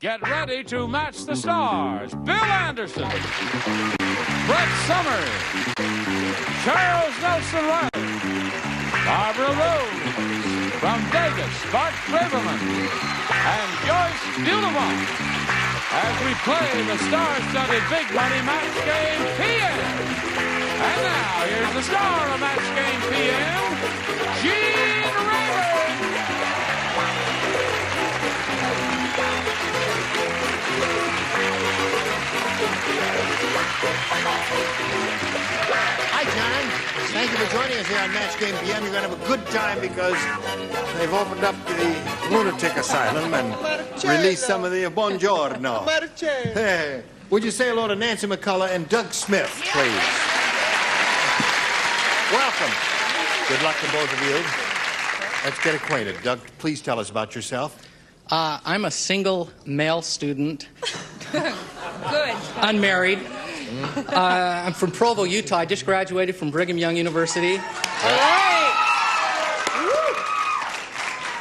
Get ready to match the stars. Bill Anderson, Brett Summers, Charles Nelson Riley, Barbara Rhoades, from Vegas, Bart Braverman, and Joyce Bulifant, as we play the star-studded big money match game PM. And now, here's the star of match game PM, Gene Reilly. Hi, John. Thank you for joining us here on Match Game PM. You're going to have a good time because they've opened up the lunatic asylum and released some of the buongiorno. Hey, would you say hello to Nancy McCullough and Doug Smith, please? Welcome. Good luck to both of you. Let's get acquainted. Doug, please tell us about yourself. I'm a single male student. Good. Unmarried. I'm from Provo, Utah. I just graduated from Brigham Young University. All right.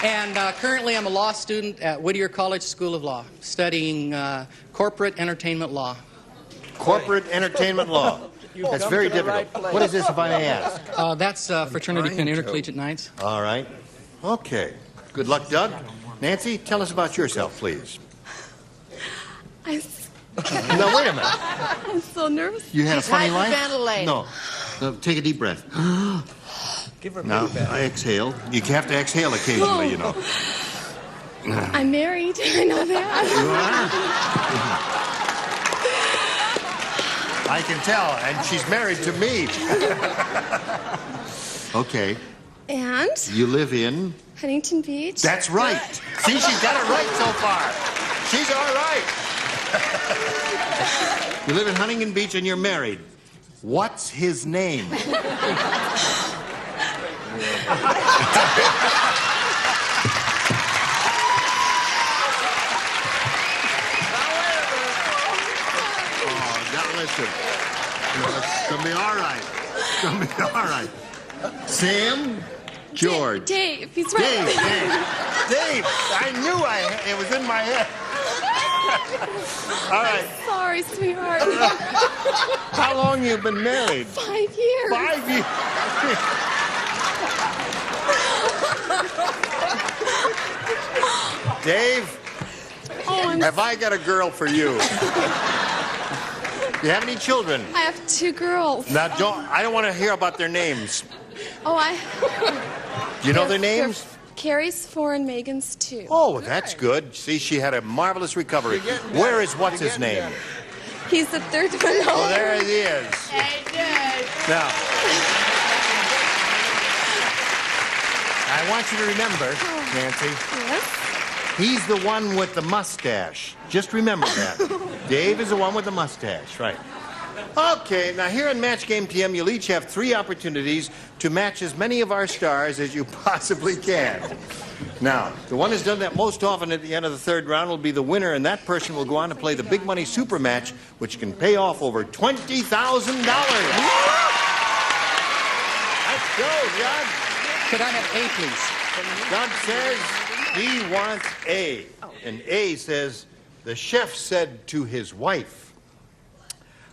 And currently I'm a law student at Whittier College School of Law, studying corporate entertainment law. Corporate entertainment law. That's very difficult. What is this, if I may ask? That's Fraternity and Intercollegiate Nights. All right. Okay. Good luck, Doug. Nancy, tell us about yourself, please. No, wait a minute. I'm so nervous. You had a funny life? Hyperventilating. No. Take a deep breath. Give her Now, exhale. You have to exhale occasionally, you know. I'm married. I know that. I can tell, and she's married to me. Okay. And You live in? Huntington Beach. That's right. See, she's got it right so far. She's all right. You live in Huntington Beach and you're married. What's his name? Now listen. It's gonna be all right. It's gonna be all right. Sam? George. Dave. He's right. Dave. I knew it was in my head. All right. Sorry, sweetheart. How long you been married? 5 years. 5 years. Dave, have I got a girl for you? Do you have any children? I have 2 girls. Now, I don't want to hear about their names. Oh, Do you know their names? Carrie's 4 and Megan's 2. Oh, that's good. See, she had a marvelous recovery. Where is what's his name? He's the 3rd one. Oh, there he is. Now, I want you to remember, Nancy, Yes? he's the one with the mustache. Just remember that. Dave is the one with the mustache, right. Okay, now here in Match Game TM, you'll each have 3 opportunities to match as many of our stars as you possibly can. Now, the one who's done that most often at the end of the 3rd round will be the winner, and that person will go on to play the Big Money Super Match, which can pay off over $20,000. Let's go, Doug. Could I have A, please? Doug says he wants A. And A says, the chef said to his wife,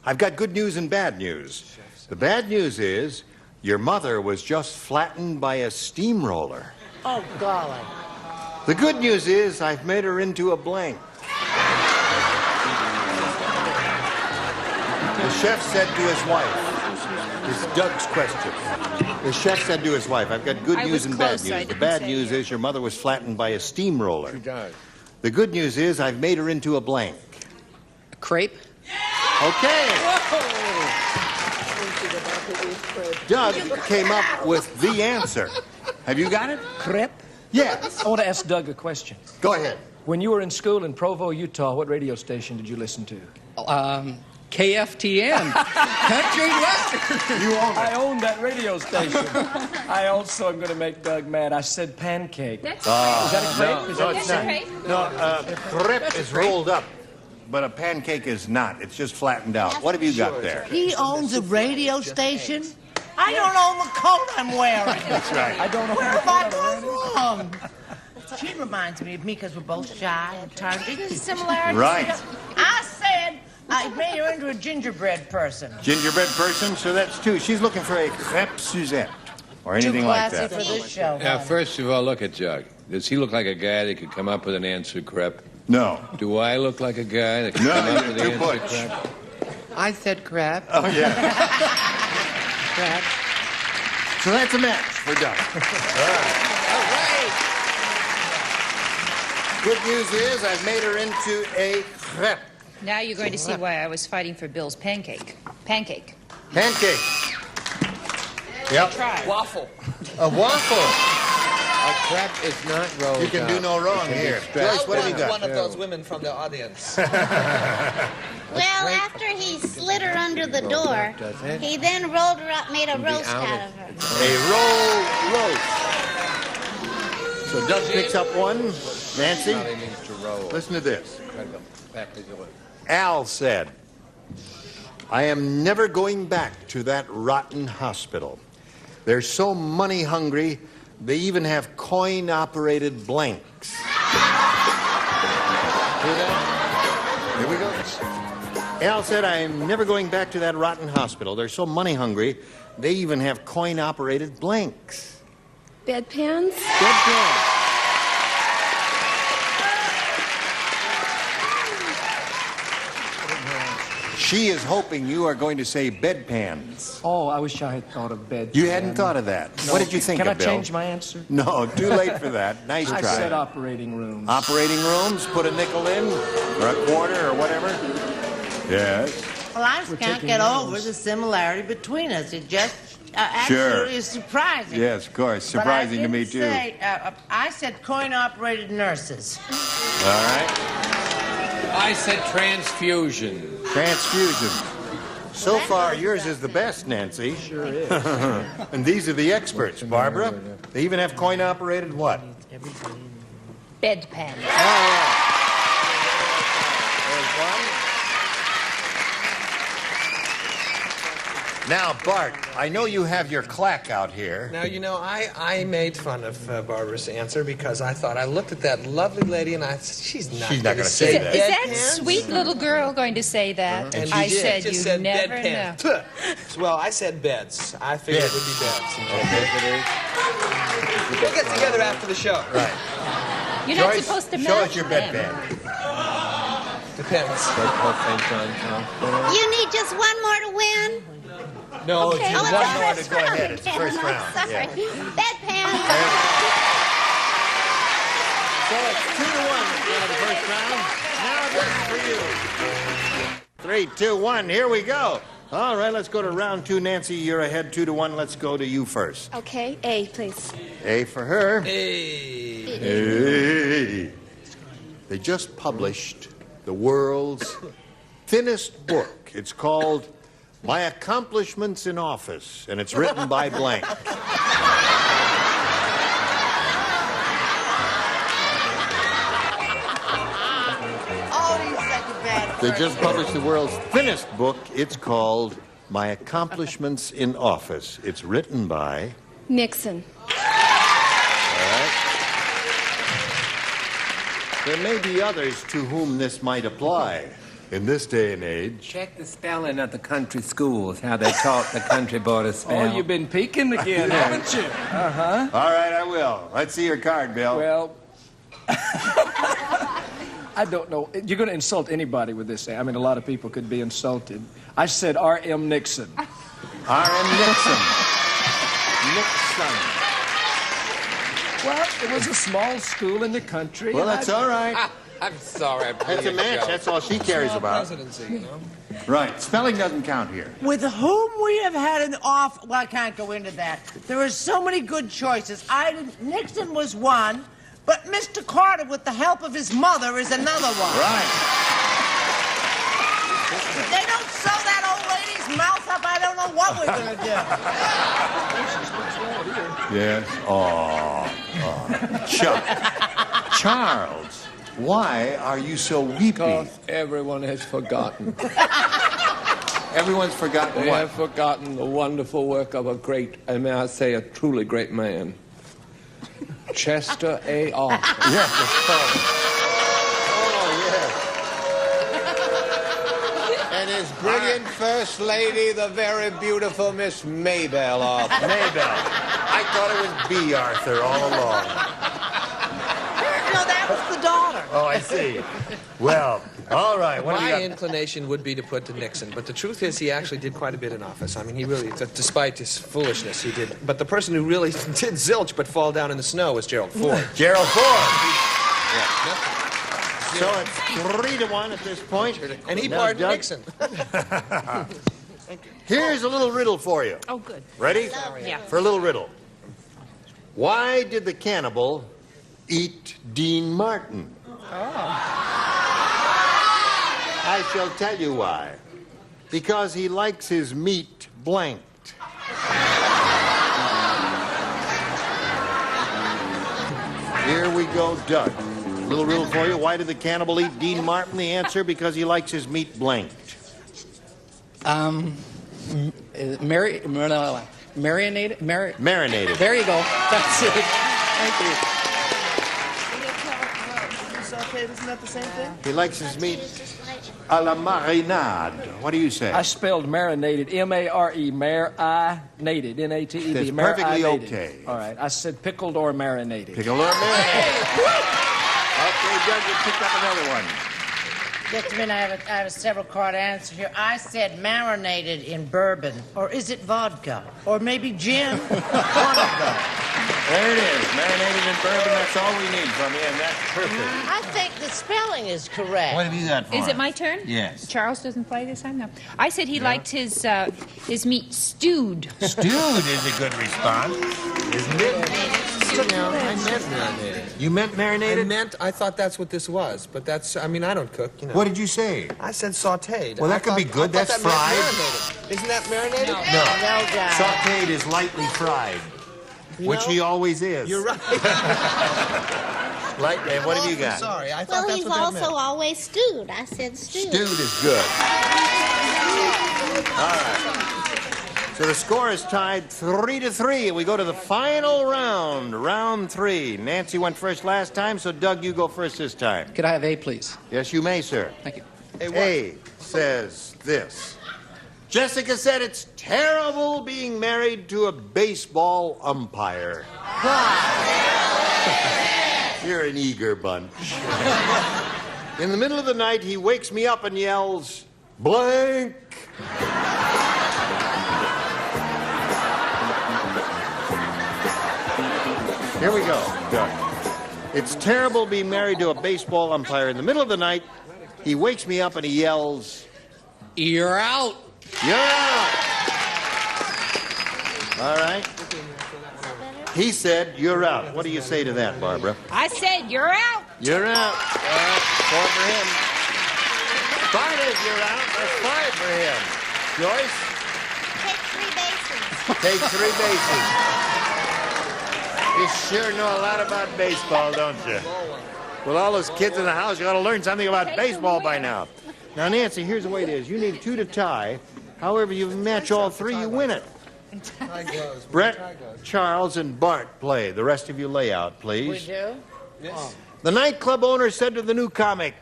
I've got good news and bad news. The bad news is your mother was just flattened by a steamroller. Oh, golly. The good news is I've made her into a blank. The chef said to his wife, this is Doug's question. The chef said to his wife, I've got good news and bad news. The bad news is your mother was flattened by a steamroller. She died. The good news is I've made her into a blank. A crepe? Okay. Doug came up with the answer. Have you got it? Crepe? Yes. I want to ask Doug a question. Go ahead. When you were in school in Provo, Utah, what radio station did you listen to? KFTN. Country Western. You own I it. own that radio station. I also am going to make Doug mad. I said pancake. Is that a crepe? Is No, that it's not. No, crepe is rolled up, but a pancake is not. It's just flattened out. What have you got there? He owns a radio station? I don't own the coat I'm wearing. That's right. I don't know. Where have I gone wrong? She reminds me of me because we're both shy and tardy. There's a similarity. Right. I said I made her into a gingerbread person. Gingerbread person, so that's two. She's looking for a crepe Suzette or anything like that. Too classy for this show. Now, first of all, look at Jug. Does he look like a guy that could come up with an answer crepe? No. Do I look like a guy that could come up with an answer crepe? I said crap. Oh, yeah. Crap. So that's a match for Doug. All right. Good news is I've made her into a crepe. Now you're going to see why I was fighting for Bill's pancake. Pancake. Pancake. Yep. Try. Waffle. A waffle. A crepe is not rolled You can do up. no wrong here. Joyce, what have you got? One of those women from the audience. Well, after he slid her under the door, he then rolled her up, made a roast out of her. A roast. So Doug picks up one. Nancy, listen to this. Al said, I am never going back to that rotten hospital. They're so money hungry, they even have coin-operated blanks. Hear that? Here we go. Al said, I'm never going back to that rotten hospital. They're so money hungry, they even have coin-operated blanks. Bedpans? Bedpans. She is hoping you are going to say bedpans. Oh, I wish I had thought of bed. You hadn't thought of that. No. What did you think Can of, Bill? I change my answer? No, too late for that. Nice try. I said operating rooms. Operating rooms, put a nickel in, or a quarter, or whatever. Yes. Well, I just can't get over the similarity between us. It just absolutely is surprising. Yes, of course. Surprising to me, too. I said coin-operated nurses. All right. I said transfusion. Transfusion. So far, yours is the best, Nancy. Sure is. And these are the experts, Barbara. They even have coin-operated what? Bedpan. All right. There's one. Now, Bart, I know you have your clack out here. Now, you know, I made fun of Barbara's answer because I thought I looked at that lovely lady and I said, she's not going to say that. Is that sweet little girl going to say that? And I she said just you said never know. Well, I said beds. I figured it would be beds. Okay. We'll get together after the show. Right. You're not Joyce, supposed to show melt us your them. bedpan. Depends. You need just one more to win? No, Okay. just Oh, one it's more the to go ahead. It's the round. first round. Sorry. Yeah. Bedpan. So it's 2-1 at the end of the first round. Now this is for you. 3, 2, 1. Here we go. All right, let's go to round 2. Nancy, you're ahead 2-1. Let's go to you first. Okay, A, please. A for her. Hey. Hey. They just published the world's thinnest book. It's called My Accomplishments in Office, and it's written by blank. Oh, he's such a bad They person. just published the world's thinnest book. It's called My Accomplishments in Office. It's written by... Nixon. All right. There may be others to whom this might apply in this day and age. Check the spelling at the country schools, how they taught the country boy to spell. Oh, you've been peeking again, haven't you? Uh-huh. All right, I will. Let's see your card, Bill. Well, I don't know. You're going to insult anybody with this. I mean, a lot of people could be insulted. I said R.M. Nixon. R.M. Nixon. Nixon. Well, it was a small school in the country. Well, and that's all right. I'm sorry. That's a match. That's all she cares about. Presidency, you know? Right. Spelling doesn't count here. With whom we have had an off... Well, I can't go into that. There are so many good choices. Nixon was one, but Mr. Carter, with the help of his mother, is another one. Right. If they don't sew that old lady's mouth up, I don't know what we're going to do. Yes. Oh. Chuck. Charles, why are you so weepy? Because everyone has forgotten. Everyone's forgotten They what? have forgotten the wonderful work of a great, and may I say, a truly great man. Chester A. Arthur. Yes. Oh, yes. And his brilliant first lady, the very beautiful Miss Maybelle Arthur. Maybelle. I thought it was B. Arthur all along. No, that was the daughter. Oh, I see. Well, all right. What do you My got? inclination would be to put to Nixon, but the truth is he actually did quite a bit in office. I mean, he really, despite his foolishness, he did. But the person who really did zilch but fall down in the snow was Gerald Ford. Gerald Ford. Yeah. So it's 3-1 at this point. And he Now, pardoned Doug. Nixon. Here's a little riddle for you. Oh, good. Ready? Yeah. For a little riddle. Why did the cannibal eat Dean Martin? I shall tell you why. Because he likes his meat blanked. Here we go, Doug. Little riddle for you. Why did the cannibal eat Dean Martin? The answer, because he likes his meat blanked. Marinated? Marinated. There you go. That's it. Thank you. Isn't that the same thing? He likes his meat a la marinade. What do you say? I spelled marinated, M-A-R-E, marinated, N-A-T-E-D. That's perfectly marinated. okay. All right, I said pickled or marinated. Pickled or marinated. Okay, Doug, you picked up another one. Just a minute, I have a several card answer here. I said marinated in bourbon. Or is it vodka? Or maybe gin? One of them. There it is. Marinated in bourbon. That's all we need from you, and that's perfect. I think the spelling is correct. What have you got for Is us? it my turn? Yes. Charles doesn't play this time? No. I said he liked his meat stewed. Stewed is a good response, isn't it? No, I meant marinated. You meant marinated? I thought that's what this was, but that's, I mean, I don't cook, you know. What did you say? I said sautéed. Well, that could be good. That's fried. Isn't that marinated? No. No, guys. Sauteed is lightly fried, which he always is. You're right. Lightly. What have you got? Sorry, I thought Well, that's he's what that also meant. always stewed. I said stewed. Stewed is good. All right. So the score is tied 3-3, and we go to the final round, round 3. Nancy went first last time, so Doug, you go first this time. Could I have A, please? Yes, you may, sir. Thank you. A says this. Jessica said it's terrible being married to a baseball umpire. You're an eager bunch. In the middle of the night, he wakes me up and yells, blank. Here we go, Doug. It's terrible being married to a baseball umpire. In the middle of the night, he wakes me up and he yells, You're out. you're out. All right. He said, you're out. What do you say to that, Barbara? I said you're out. You're out. Four for him. Bart is you're out. That's 5 for him. Joyce? Take 3 bases. Take 3 bases. You sure know a lot about baseball, don't you? With all those kids in the house, you ought to learn something about baseball by now. Now, Nancy, here's the way it is. You need 2 to tie. However, you match all 3, you win it. Brett, Charles, and Bart play. The rest of you lay out, please. We do? Yes. The nightclub owner said to the new comic,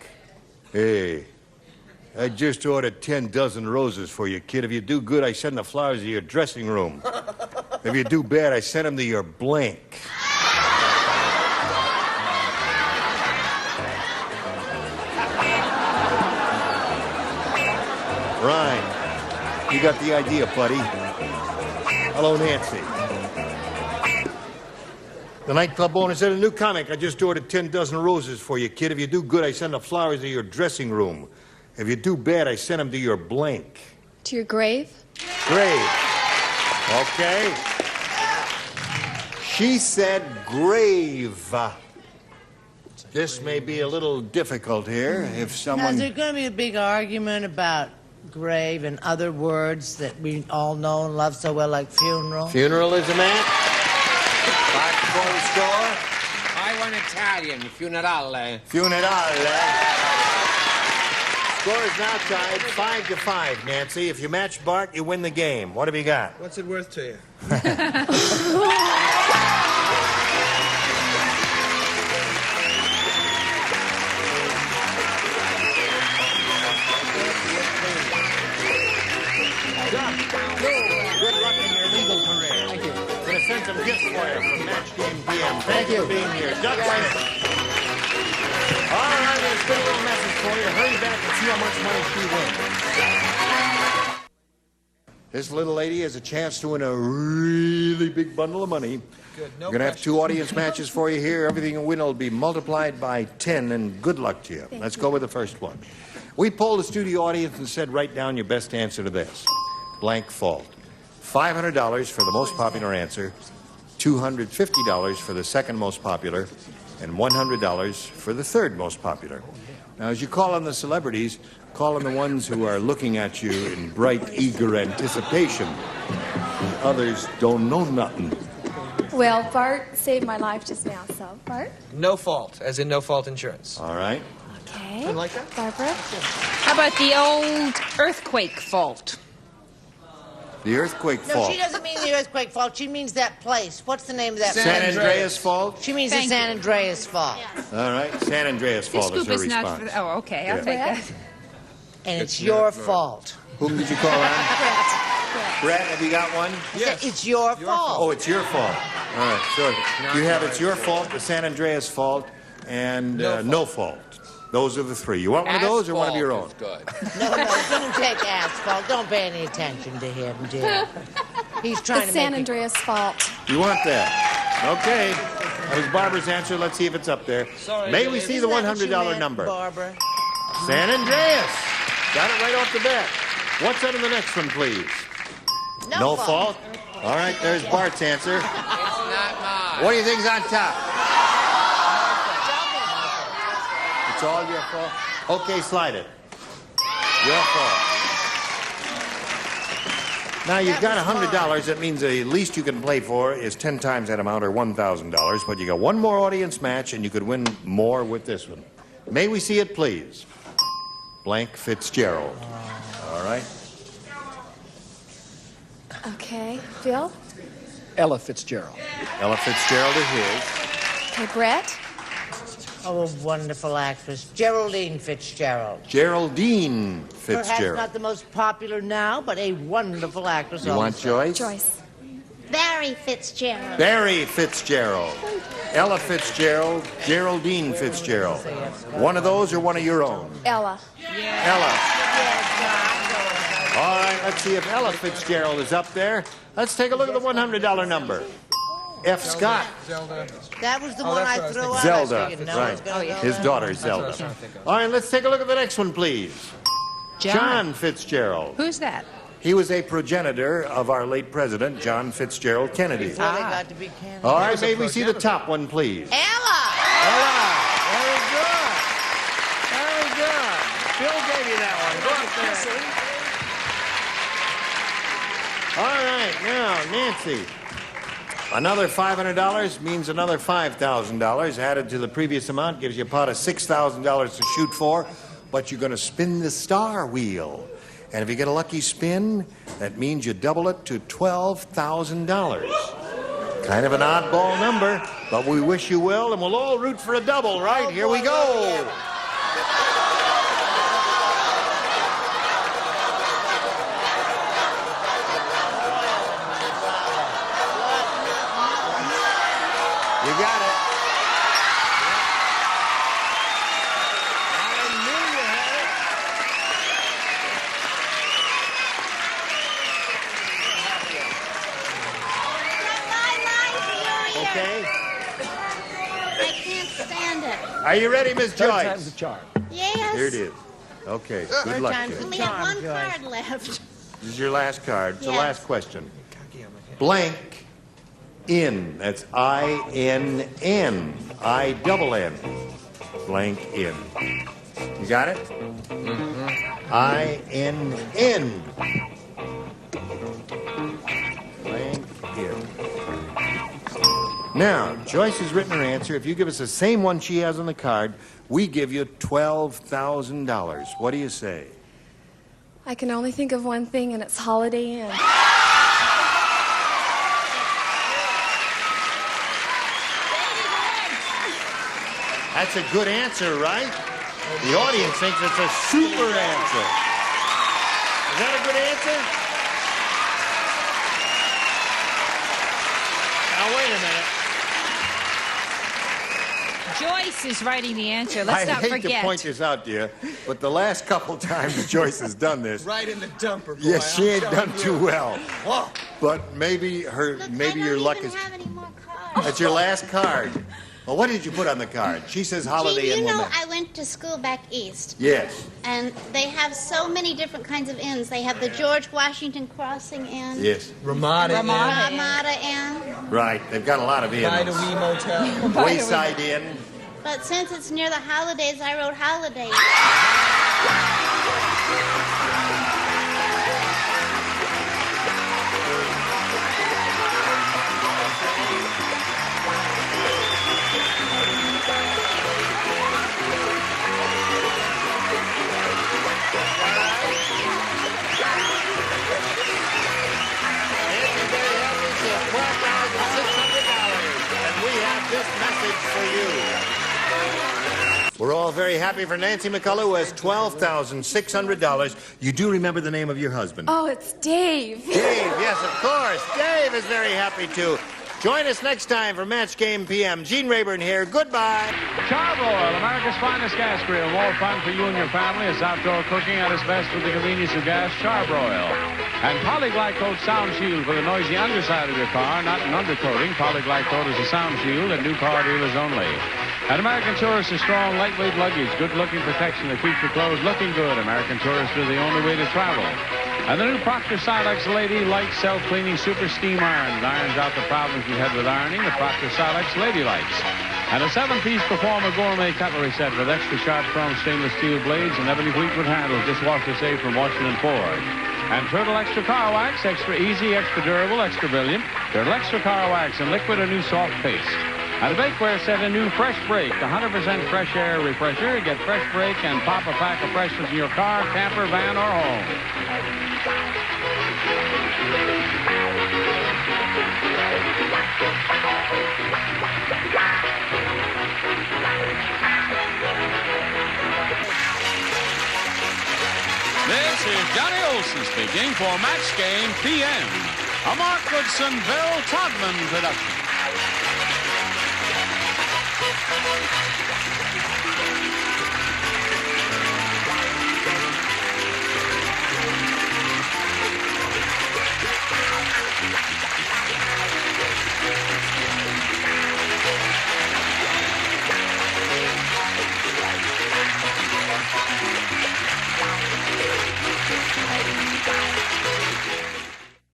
hey, I just ordered 10 dozen roses for you, kid. If you do good, I send the flowers to your dressing room. If you do bad, I send them to your blank. Ryan, you got the idea, buddy. Hello, Nancy. The nightclub owner said, a new comic. I just ordered 10 dozen roses for you, kid. If you do good, I send the flowers to your dressing room. If you do bad, I send them to your blank. To your grave? Grave. Okay. She said grave. This may be a little difficult here if Now, someone... is there going to be a big argument about grave and other words that we all know and love so well, like funeral? Funeral is a man? 5 for the score. I want Italian, funerale. Funerale. Score is now tied 5-5, Nancy. If you match Bart, you win the game. What have you got? What's it worth to you? gift for you from Match Game PM. Thank you for being here. Doug Smith. All right, there's been a little message for you. Hurry back and see how much money she wins. This little lady has a chance to win a really big bundle of money. Good. No We're going to have 2 audience matches for you here. Everything you win will be multiplied by 10, and good luck to you. Let's go with the first one. We polled the studio audience and said, write down your best answer to this. Blank fault. $500 for the most popular answer, $250 for the second most popular, and $100 for the third most popular. Now, as you call on the celebrities, call on the ones who are looking at you in bright, eager anticipation. The others don't know nothing. Well, Bart saved my life just now, so Bart. No fault, as in no fault insurance. All right. Okay. You like that? Barbara. How about the old earthquake fault? The earthquake No, fault. she doesn't mean the earthquake fault. She means that place. What's the name of that San place? Andreas fault? She means Thank the San you. Andreas fault. All right. San Andreas This fault is scoop her is not response. for... Oh, okay. I'll Yeah. take that. And it's your fault. Whom did you call on? Brett, have you got one? Yes. It's your fault. Oh, it's your fault. All right. So you have it's your fault, the San Andreas fault, and no fault. Those are the 3. You want one of those or one of your own? Good. No, don't take asphalt. Don't pay any attention to him, dear. He's trying The to San make Andreas fault. You want that? Okay. That was Barbara's answer. Let's see if it's up there. May we see the $100 number? Barbara. San Andreas. Got it right off the bat. What's under the next one, please? No fault. All right, there's Bart's answer. It's not mine. What do you think's on top? It's all your fault? Okay, slide it. Your fault. Now, you've got $100. That means the least you can play for is 10 times that amount, or $1,000. But you got one more audience match, and you could win more with this one. May we see it, please? Blank Fitzgerald. All right. Okay. Bill. Ella Fitzgerald. Ella Fitzgerald is his. Okay, Brett. Oh, a wonderful actress. Geraldine Fitzgerald. Geraldine Perhaps Fitzgerald. not the most popular now, but a wonderful actress You also. want Joyce? Joyce. Barry Fitzgerald. Barry Fitzgerald. Ella Fitzgerald. Geraldine Fitzgerald. One of those or one of your own? Ella. Ella. All right, let's see if Ella Fitzgerald is up there. Let's take a look at the $100 number. F. Scott. That was the one I threw out. Zelda. I figured no one's Right. gonna know His that. daughter, Zelda. All right, let's take a look at the next one, please. John Fitzgerald. Who's that? He was a progenitor of our late president, John Fitzgerald Kennedy. Before they got to be Canada. All right, may we see the top one, please? Ella! Ella! Very good. Very good. Bill gave you that one. Go up there. All right, now, Nancy. Another $500 means another $5,000 added to the previous amount gives you a pot of $6,000 to shoot for, but you're going to spin the star wheel. And if you get a lucky spin, that means you double it to $12,000. Kind of an oddball number, but we wish you well, and we'll all root for a double, right? Here we go. You got it. I knew you had it. Okay. I can't stand it. Are you ready, Miss Third Joyce? time's the charm. Yes. Here it is. Okay. Good luck to you. Only have one card left. This is your last card. It's the Yes. last question. Blank in. That's I-N-N. I-double-N. Blank in. You got it? I-N-N. Blank in. Now, Joyce has written her answer. If you give us the same one she has on the card, we give you $12,000. What do you say? I can only think of one thing, and it's Holiday Inn. That's a good answer, right? The audience thinks it's a super answer. Is that a good answer? Now, wait a minute. Joyce is writing the answer. Let's not I hate forget. to point this out to you, but the last couple times Joyce has done this. Right in the dumper, boy. Yes, she ain't done too well. Whoa. But maybe your luck is. Have any more cards. That's your last card. Well, what did you put on the card? She says Holiday Gene, Inn. you know, Lament. I went to school back east. Yes. And they have so many different kinds of inns. They have the George Washington Crossing Inn. Yes. Ramada Inn. Ramada Inn. Right. They've got a lot of inns. Bidewee Motel. Wayside Inn. But since it's near the holidays, I wrote Holiday. And we have this message for you. We're all very happy for Nancy McCullough, who has $12,600. You do remember the name of your husband? Oh, it's Dave. Dave, yes, of course. Dave is very happy too. Join us next time for Match Game PM. Gene Rayburn here. Goodbye. Charbroil, America's finest gas grill. More fun for you and your family. It's outdoor cooking at its best with the convenience of gas. Charbroil. And Polyglycoat Sound Shield for the noisy underside of your car, not an undercoating. Polyglycoat is a sound shield at new car dealers only. And American Tourist is strong, lightweight luggage, good-looking protection that keeps your clothes looking good. American Tourist is the only way to travel. And the new Proctor Silex Lady Light Self-Cleaning Super Steam Iron irons out the problems you had with ironing. The Proctor Silex Lady Lights. And a 7-piece Performer Gourmet Cutlery set with extra sharp, strong stainless steel blades and ebony Fleetwood handles. Dishwasher safe from Washington Ford. And Turtle Extra Car Wax, extra easy, extra durable, extra brilliant. Turtle Extra Car Wax in liquid or new soft paste. And a bakeware set, a new Fresh Break, 100% fresh air refresher. Get Fresh Break and pop a pack of freshness in your car, camper, van, or home. This is Johnny Olson speaking for Match Game PM, a Mark Goodson, Bill Todman production.